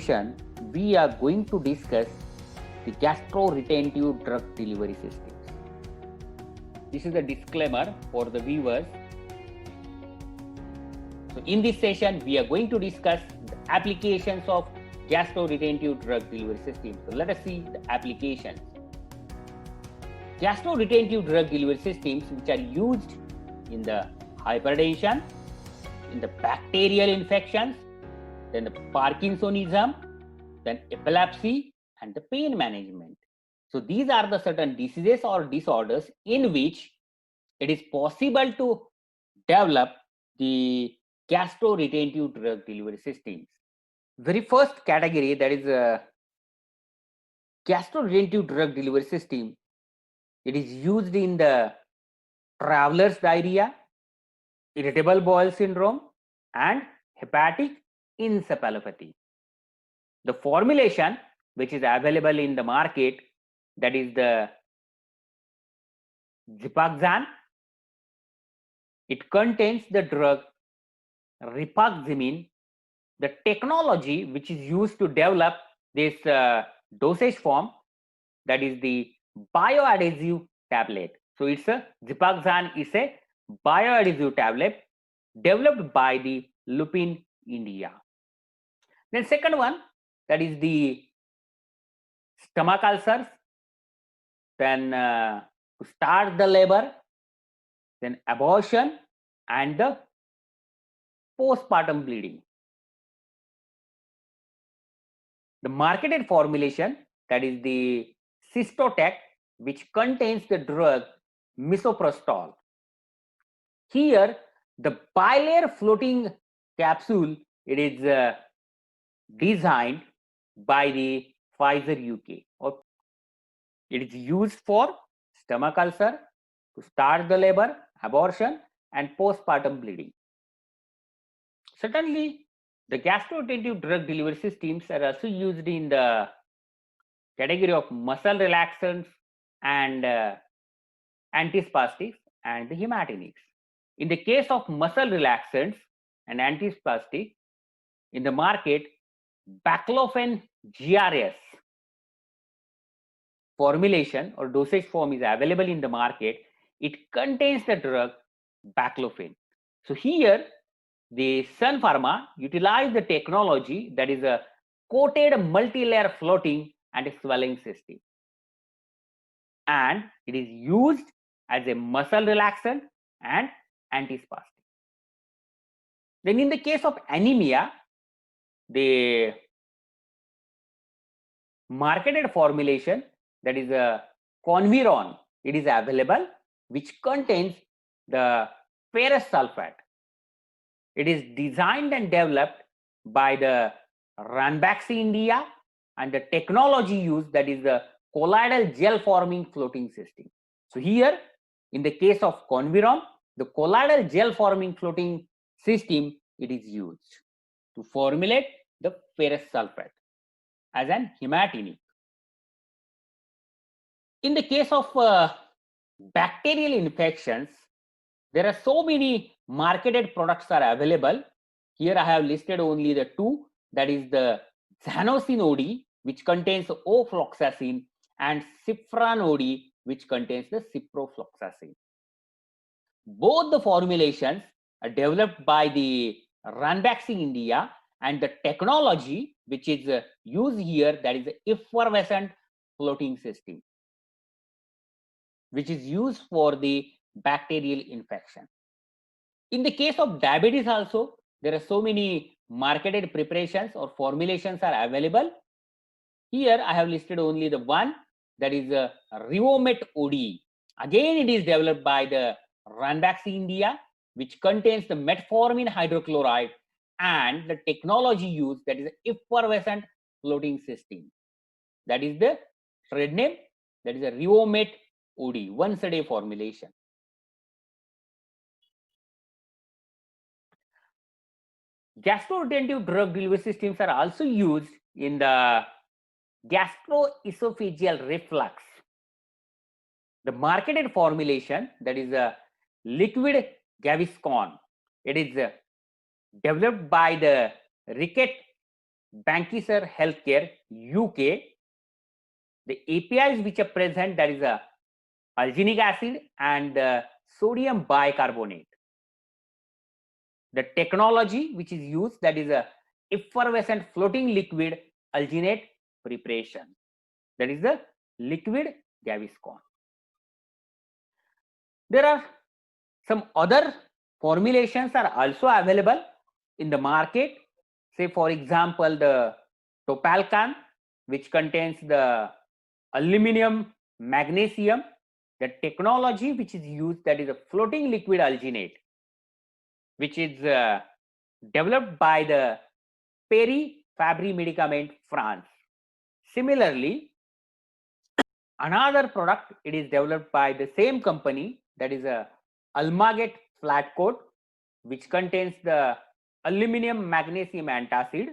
session, we are going to discuss the gastroretentive drug delivery systems. This is a disclaimer for the viewers. So in this session, we are going to discuss the applications of gastroretentive drug delivery systems. So let us see the applications. Gastroretentive drug delivery systems, which are used in the hypertension, in the bacterial infections, then the Parkinsonism, then epilepsy, and the pain management. So these are the certain diseases or disorders in which it is possible to develop the gastroretentive drug delivery systems. Very first category, that is a gastroretentive drug delivery system. It is used in the traveler's diarrhea, irritable bowel syndrome, and hepatic encephalopathy. The formulation which is available in the market, that is the Xifaxan. It contains the drug rifaximin. The technology which is used to develop this dosage form, that is the bioadhesive tablet. So it's a Xifaxan is a bioadhesive tablet developed by the Lupin India. Then second one, that is the stomach ulcers, then to start the labor, then abortion, and the postpartum bleeding. The marketed formulation, that is the Cystotec, which contains the drug misoprostol. Here, the bilayer floating capsule, it is designed by the Pfizer UK. It is used for stomach ulcer, to start the labor, abortion, and postpartum bleeding. Certainly, the gastroretentive drug delivery systems are also used in the category of muscle relaxants and antispastics and the hematinics. In the case of muscle relaxants and antispastic, in the market, baclofen GRS formulation or dosage form is available in the market. It contains the drug baclofen. So here, the Sun Pharma utilized the technology, that is a coated multi-layer floating and a swelling system, and it is used as a muscle relaxant and antispastic. Then in the case of anemia, the marketed formulation, that is a Conviron, it is available, which contains the ferrous sulfate. It is designed and developed by the Ranbaxy India, and the technology used, that is the colloidal gel forming floating system. So here, in the case of Conviron, the colloidal gel forming floating system, it is used to formulate the ferrous sulfate as an hematinic. In the case of bacterial infections, there are so many marketed products are available. Here I have listed only the two, that is the Xanocin OD, which contains ofloxacin, and Cifran OD, which contains the ciprofloxacin. Both the formulations are developed by the Ranbaxy India, and the technology which is used here, that is the effervescent floating system, which is used for the bacterial infection. In the case of diabetes also, there are so many marketed preparations or formulations are available. Here I have listed only the one, that is a Rivomet OD. Again, it is developed by the Ranbaxy India, which contains the metformin hydrochloride, and the technology used, that is the effervescent floating system. That is the trade name, that is a Rivomet OD, once a day formulation. Gastroretentive drug delivery systems are also used in the gastroesophageal reflux. The marketed formulation, that is a liquid Gaviscon, it is developed by the Reckitt Bankisar Healthcare, UK. The APIs which are present, that is a alginic acid and sodium bicarbonate. The technology which is used, that is a effervescent floating liquid alginate preparation. That is the liquid Gaviscon. There are some other formulations are also available in the market. Say for example, the Topalcan, which contains the aluminum magnesium. The technology which is used, that is a floating liquid alginate, which is developed by the Peri Fabry Medicament France. Similarly, another product, it is developed by the same company, that is a Almaget flat coat, which contains the aluminum magnesium antacid.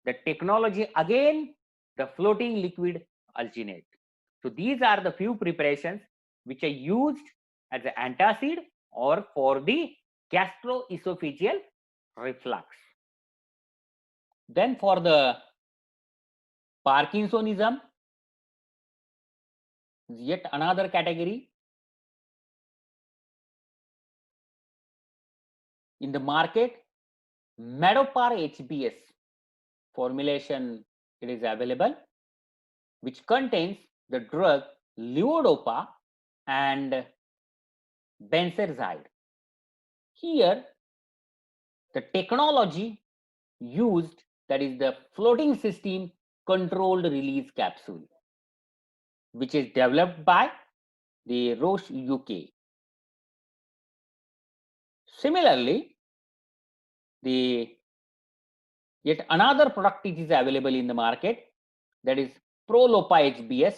The technology again, the floating liquid alginate. So these are the few preparations which are used as an antacid or for the gastroesophageal reflux. Then for the Parkinsonism, yet another category. In the market, Medopar HBS formulation, it is available, which contains the drug levodopa and benzerzide. Here, the technology used, that is the floating system controlled release capsule, which is developed by the Roche UK. Similarly, the yet another product which is available in the market, that is Prolopa HBS,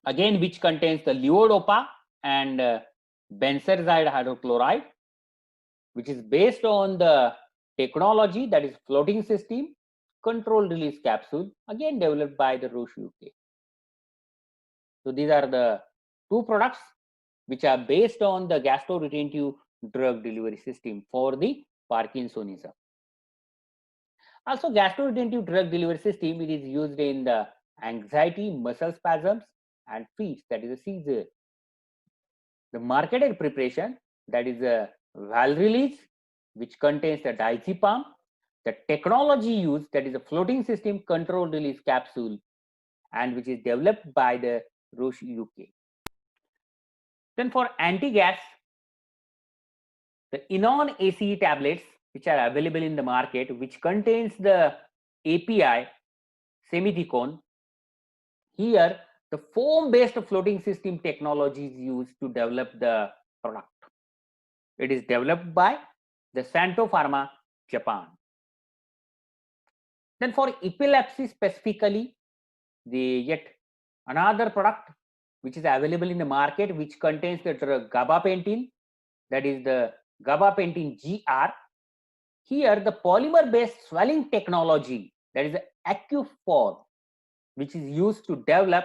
again which contains the levodopa and benzerzide hydrochloride, which is based on the technology, that is floating system controlled release capsule, again developed by the Roche UK. So these are the two products which are based on the gastroretentive drug delivery system for the Parkinsonism. Also, gastroretentive drug delivery system, it is used in the anxiety, muscle spasms and fits, that is a seizure. The marketed preparation, that is a Valrelease, which contains the diazepam. The technology used, that is a floating system controlled release capsule, and which is developed by the Roche UK. Then for anti-gas, the Enon ACE tablets, which are available in the market, which contains the API Semithicone. Here, the foam-based floating system technology is used to develop the product. It is developed by the Santo Pharma, Japan. Then for epilepsy specifically, the yet another product which is available in the market, which contains the drug gabapentin, that is the gabapentin GR. Here, the polymer-based swelling technology, that is the Acuform, which is used to develop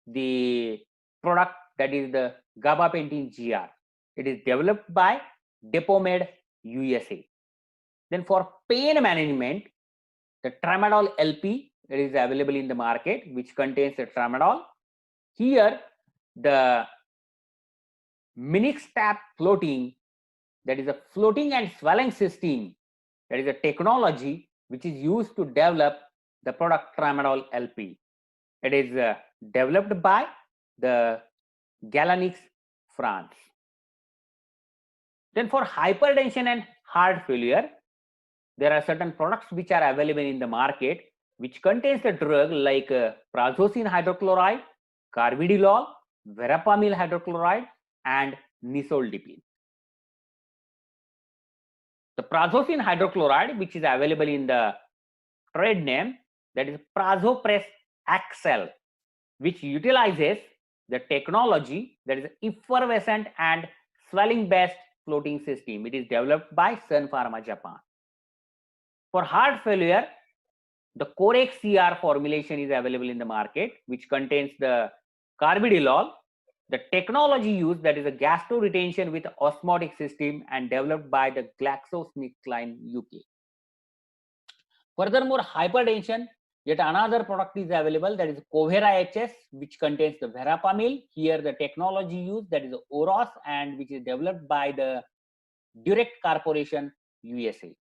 the product, that is the gabapentin GR. It is developed by Depomed USA. Then for pain management, the Tramadol LP, it is available in the market, which contains the tramadol. Here, the Minixtap floating, that is a floating and swelling system, that is a technology which is used to develop the product Tramadol LP. It is developed by the Galanix, France. Then for hypertension and heart failure, there are certain products which are available in the market, which contains the drug like prazosin hydrochloride, carvedilol, verapamil hydrochloride, and nisoldipine. The prazosin hydrochloride, which is available in the trade name, that is Prazopress Axel, which utilizes the technology, that is effervescent and swelling based floating system. It is developed by Sun Pharma, Japan. For heart failure, the Corex CR formulation is available in the market, which contains the carvedilol. The technology used, that is a gastro retention with osmotic system and developed by the GlaxoSmithKline UK. Furthermore, hypertension, yet another product is available, that is Covera HS, which contains the verapamil. Here the technology used, that is Oros, and which is developed by the Direct Corporation, USA.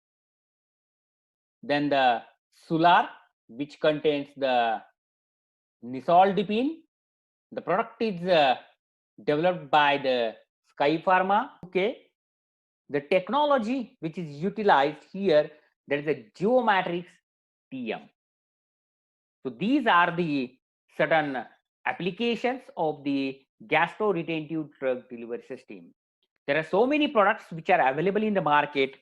Then the Sular, which contains the Nisoldipine. The product is developed by the Sky Pharma, UK. The technology which is utilized here, that is a Geomatrix TM. So these are the certain applications of the gastroretentive drug delivery system. There are so many products which are available in the market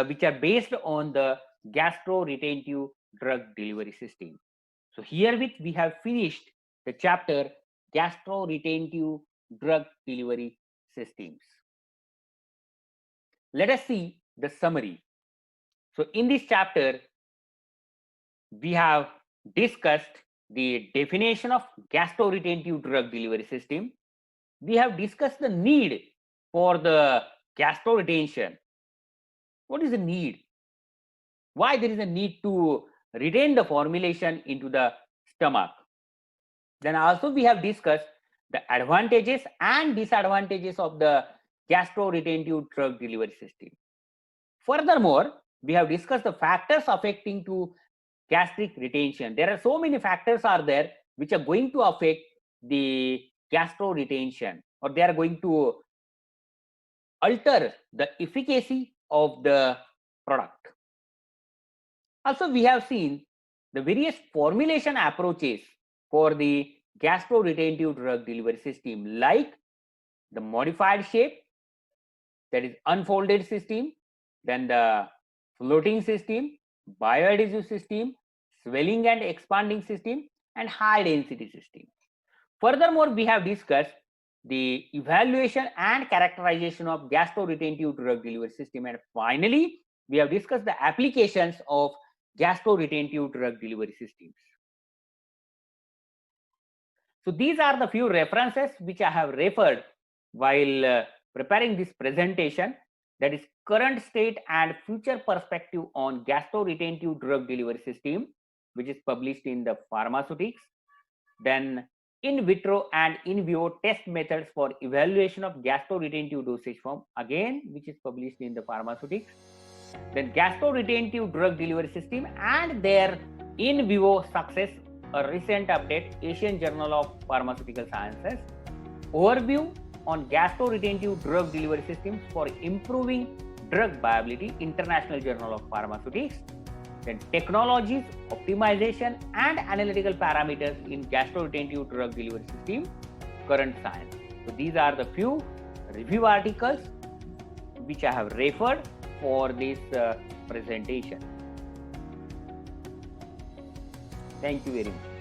which are based on the gastroretentive drug delivery system. So herewith we have finished the chapter gastroretentive drug delivery systems. Let us see the summary. So in this chapter, we have discussed the definition of gastroretentive drug delivery system. We have discussed the need for the gastroretention. What is the need? Why there is a need to retain the formulation into the stomach? Then also we have discussed the advantages and disadvantages of the gastroretentive drug delivery system. Furthermore, we have discussed the factors affecting to gastric retention. There are so many factors are there which are going to affect the gastroretention, or they are going to alter the efficacy of the product. Also, we have seen the various formulation approaches for the gastroretentive drug delivery system, like the modified shape, that is unfolded system, then the floating system, bioadhesive system, swelling and expanding system, and high density system. Furthermore, we have discussed the evaluation and characterization of gastroretentive drug delivery system, and finally we have discussed the applications of gastroretentive drug delivery systems. So these are the few references which I have referred while preparing this presentation, that is current state and future perspective on gastroretentive drug delivery system, which is published in the Pharmaceutics. Then in vitro and in vivo test methods for evaluation of gastroretentive dosage form, again which is published in the Pharmaceutics. Then gastroretentive drug delivery system and their in vivo success, a recent update, Asian Journal of Pharmaceutical Sciences. Overview on gastroretentive drug delivery systems for improving drug viability, International Journal of Pharmaceutics. Then technologies, optimization and analytical parameters in gastroretentive drug delivery system, current science. So these are the few review articles which I have referred for this presentation. Thank you very much.